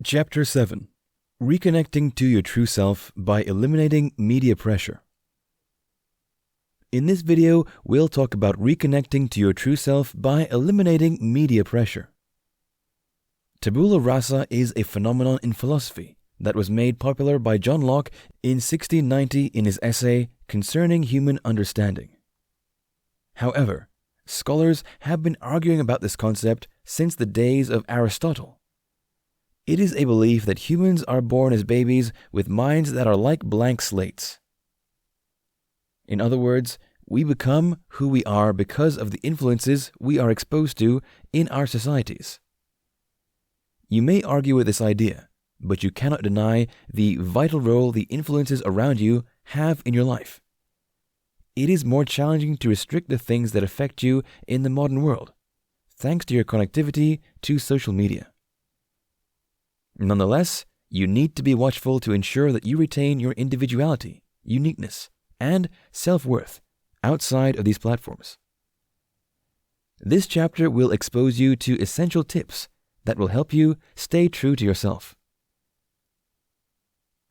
Chapter 7. Reconnecting to your true self by eliminating media pressure. In this video, we'll talk about reconnecting to your true self by eliminating media pressure. Tabula rasa is a phenomenon in philosophy that was made popular by John Locke in 1690 in his essay Concerning Human Understanding. However, scholars have been arguing about this concept since the days of Aristotle. It is a belief that humans are born as babies with minds that are like blank slates. In other words, we become who we are because of the influences we are exposed to in our societies. You may argue with this idea, but you cannot deny the vital role the influences around you have in your life. It is more challenging to restrict the things that affect you in the modern world, thanks to your connectivity to social media. Nonetheless, you need to be watchful to ensure that you retain your individuality, uniqueness, and self-worth outside of these platforms. This chapter will expose you to essential tips that will help you stay true to yourself.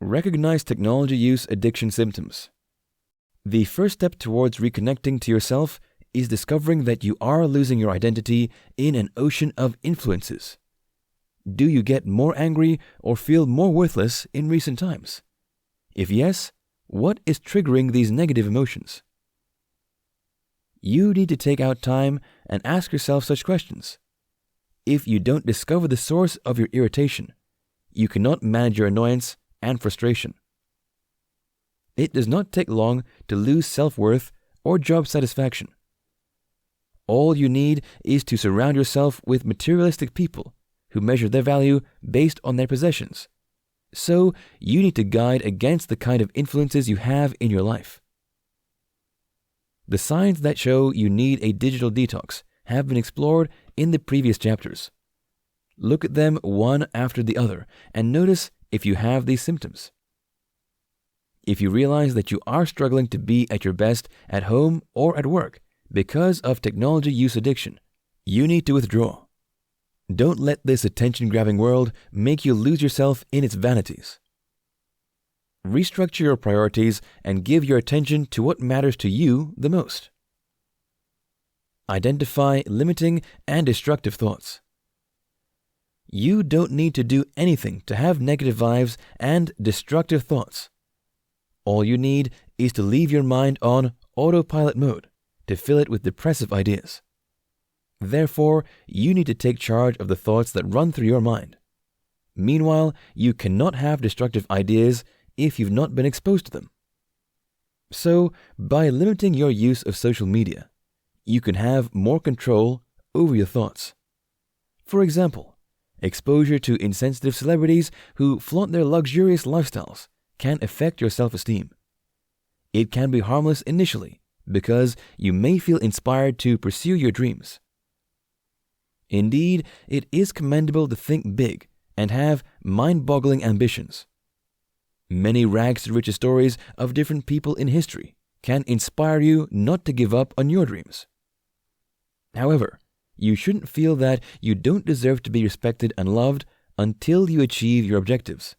Recognize technology use addiction symptoms. The first step towards reconnecting to yourself is discovering that you are losing your identity in an ocean of influences. Do you get more angry or feel more worthless in recent times? If yes, what is triggering these negative emotions? You need to take out time and ask yourself such questions. If you don't discover the source of your irritation, you cannot manage your annoyance and frustration. It does not take long to lose self-worth or job satisfaction. All you need is to surround yourself with materialistic people who measure their value based on their possessions. So, you need to guide against the kind of influences you have in your life. The signs that show you need a digital detox have been explored in the previous chapters. Look at them one after the other and notice if you have these symptoms. If you realize that you are struggling to be at your best at home or at work because of technology use addiction, you need to withdraw. Don't let this attention-grabbing world make you lose yourself in its vanities. Restructure your priorities and give your attention to what matters to you the most. Identify limiting and destructive thoughts. You don't need to do anything to have negative vibes and destructive thoughts. All you need is to leave your mind on autopilot mode to fill it with depressive ideas. Therefore, you need to take charge of the thoughts that run through your mind. Meanwhile, you cannot have destructive ideas if you've not been exposed to them. So, by limiting your use of social media, you can have more control over your thoughts. For example, exposure to insensitive celebrities who flaunt their luxurious lifestyles can affect your self-esteem. It can be harmless initially because you may feel inspired to pursue your dreams. Indeed, it is commendable to think big and have mind-boggling ambitions. Many rags-to-riches stories of different people in history can inspire you not to give up on your dreams. However, you shouldn't feel that you don't deserve to be respected and loved until you achieve your objectives.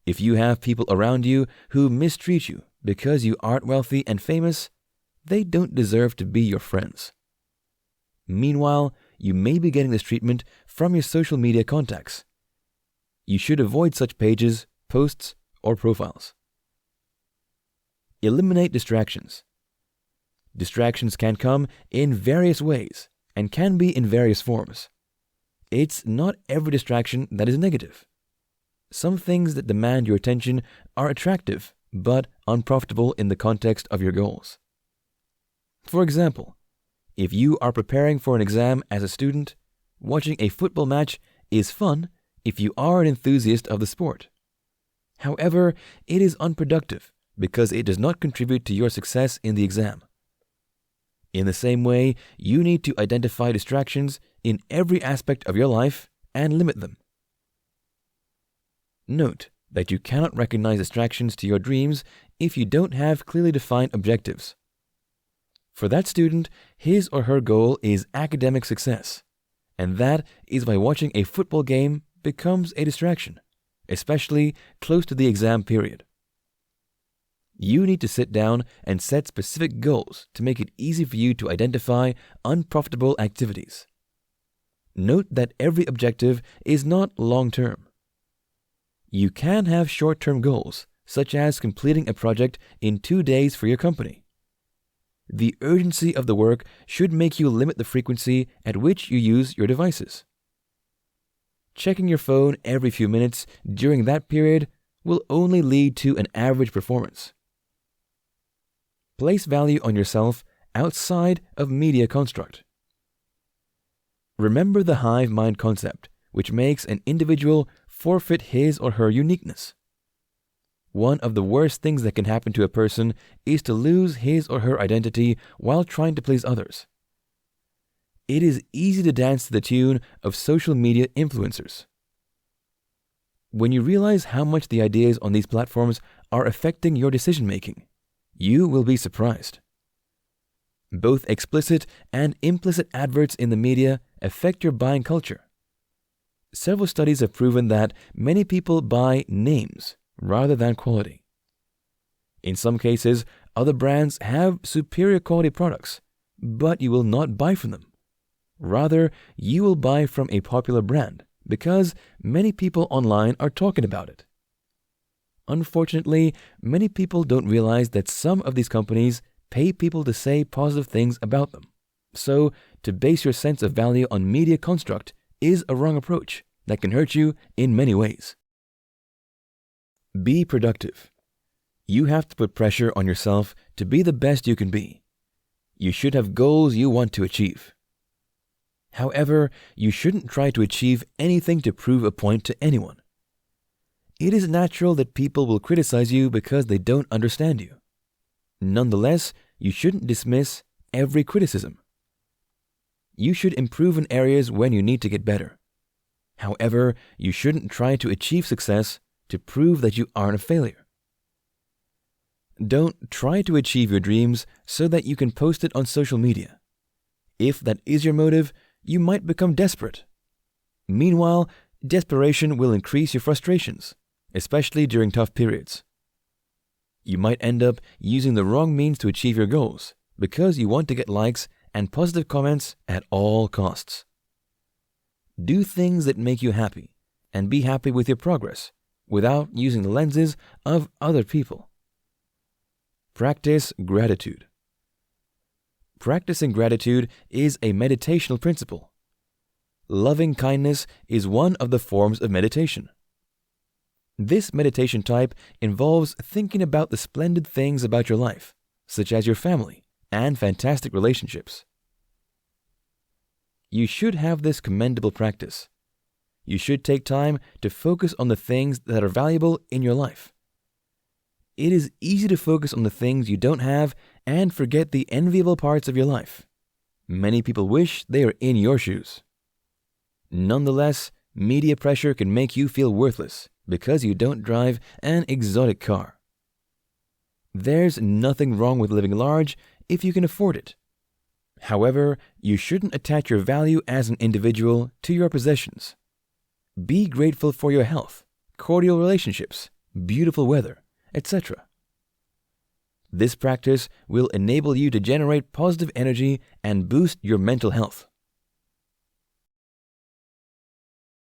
If you have people around you who mistreat you because you aren't wealthy and famous, they don't deserve to be your friends. Meanwhile, you may be getting this treatment from your social media contacts. You should avoid such pages, posts, or profiles. Eliminate distractions. Distractions can come in various ways and can be in various forms. It's not every distraction that is negative. Some things that demand your attention are attractive but unprofitable in the context of your goals. For example, if you are preparing for an exam as a student, watching a football match is fun if you are an enthusiast of the sport. However, it is unproductive because it does not contribute to your success in the exam. In the same way, you need to identify distractions in every aspect of your life and limit them. Note that you cannot recognize distractions to your dreams if you don't have clearly defined objectives. For that student, his or her goal is academic success, and that is by watching a football game becomes a distraction, especially close to the exam period. You need to sit down and set specific goals to make it easy for you to identify unprofitable activities. Note that every objective is not long-term. You can have short-term goals, such as completing a project in 2 days for your company. The urgency of the work should make you limit the frequency at which you use your devices. Checking your phone every few minutes during that period will only lead to an average performance. Place value on yourself outside of media construct. Remember the hive mind concept, which makes an individual forfeit his or her uniqueness. One of the worst things that can happen to a person is to lose his or her identity while trying to please others. It is easy to dance to the tune of social media influencers. When you realize how much the ideas on these platforms are affecting your decision-making, you will be surprised. Both explicit and implicit adverts in the media affect your buying culture. Several studies have proven that many people buy names rather than quality. In some cases, other brands have superior quality products, but you will not buy from them. Rather, you will buy from a popular brand because many people online are talking about it. Unfortunately, many people don't realize that some of these companies pay people to say positive things about them. So, to base your sense of value on media construct is a wrong approach that can hurt you in many ways. Be productive. You have to put pressure on yourself to be the best you can be. You should have goals you want to achieve. However, you shouldn't try to achieve anything to prove a point to anyone. It is natural that people will criticize you because they don't understand you. Nonetheless, you shouldn't dismiss every criticism. You should improve in areas when you need to get better. However, you shouldn't try to achieve success to prove that you aren't a failure. Don't try to achieve your dreams so that you can post it on social media. If that is your motive, you might become desperate. Meanwhile, desperation will increase your frustrations, especially during tough periods. You might end up using the wrong means to achieve your goals because you want to get likes and positive comments at all costs. Do things that make you happy and be happy with your progress without using the lenses of other people. Practice gratitude. Practicing gratitude is a meditational principle. Loving kindness is one of the forms of meditation. This meditation type involves thinking about the splendid things about your life, such as your family and fantastic relationships. You should have this commendable practice. You should take time to focus on the things that are valuable in your life. It is easy to focus on the things you don't have and forget the enviable parts of your life. Many people wish they are in your shoes. Nonetheless, media pressure can make you feel worthless because you don't drive an exotic car. There's nothing wrong with living large if you can afford it. However, you shouldn't attach your value as an individual to your possessions. Be grateful for your health, cordial relationships, beautiful weather, etc. This practice will enable you to generate positive energy and boost your mental health.